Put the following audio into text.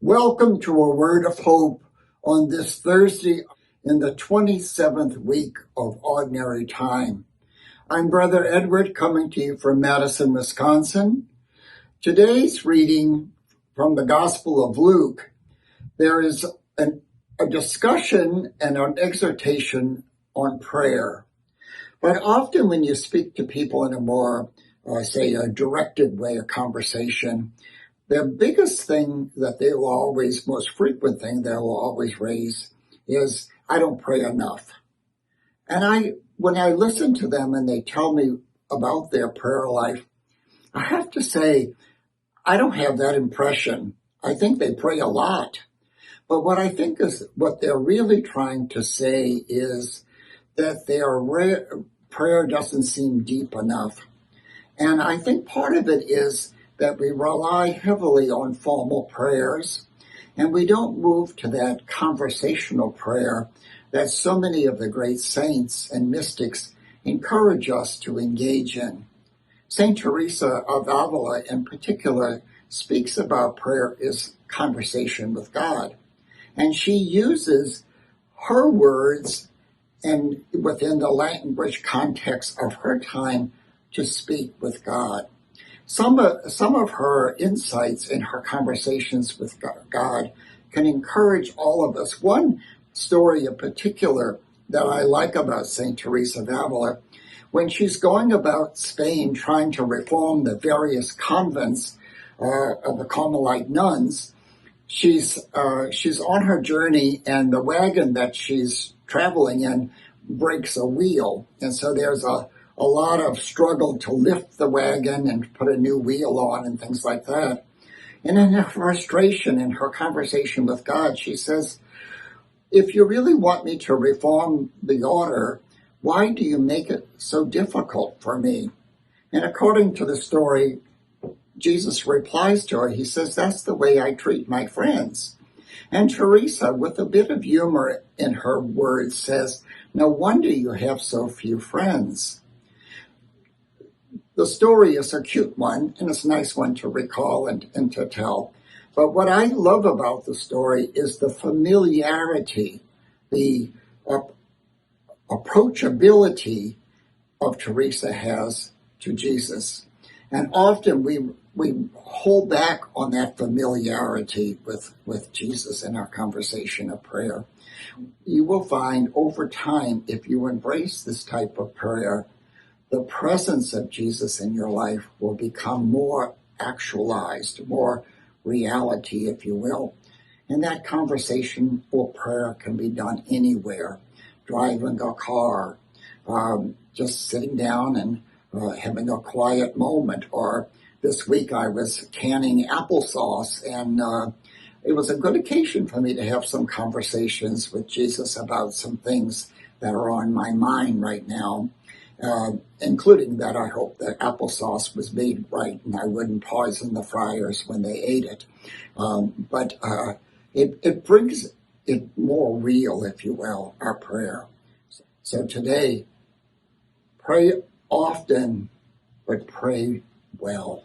Welcome to a word of hope on this Thursday in the 27th week of Ordinary Time. I'm Brother Edward coming to you from Madison, Wisconsin. Today's reading from the Gospel of Luke, there is a discussion and an exhortation on prayer. But often when you speak to people in a more, a directed way, a conversation, the biggest thing that most frequent thing they'll always raise is, I don't pray enough. And when I listen to them and they tell me about their prayer life, I have to say, I don't have that impression. I think they pray a lot. But what I think is what they're really trying to say is that their prayer doesn't seem deep enough. And I think part of it is that we rely heavily on formal prayers, and we don't move to that conversational prayer that so many of the great saints and mystics encourage us to engage in. Saint Teresa of Avila, in particular, speaks about prayer as conversation with God. And she uses her words and within the language context of her time to speak with God. Some of her insights in her conversations with God can encourage all of us. One story in particular that I like about St. Teresa of Avila, when she's going about Spain trying to reform the various convents of the Carmelite nuns, she's on her journey, and the wagon that she's traveling in breaks a wheel. And so there's a lot of struggle to lift the wagon and put a new wheel on and things like that. And in her frustration in her conversation with God, she says, if you really want me to reform the order, why do you make it so difficult for me? And according to the story, Jesus replies to her, he says, that's the way I treat my friends. And Teresa, with a bit of humor in her words, says, no wonder you have so few friends. The story is a cute one, and it's a nice one to recall and to tell. But what I love about the story is the familiarity, the approachability of Teresa has to Jesus. And often we hold back on that familiarity with Jesus in our conversation of prayer. You will find over time, if you embrace this type of prayer, the presence of Jesus in your life will become more actualized, more reality, if you will. And that conversation or prayer can be done anywhere, driving a car, just sitting down and having a quiet moment. Or this week I was canning applesauce, and it was a good occasion for me to have some conversations with Jesus about some things that are on my mind right now. Including that I hope that applesauce was made right and I wouldn't poison the friars when they ate it. But it brings it more real, if you will, our prayer. So today, pray often, but pray well.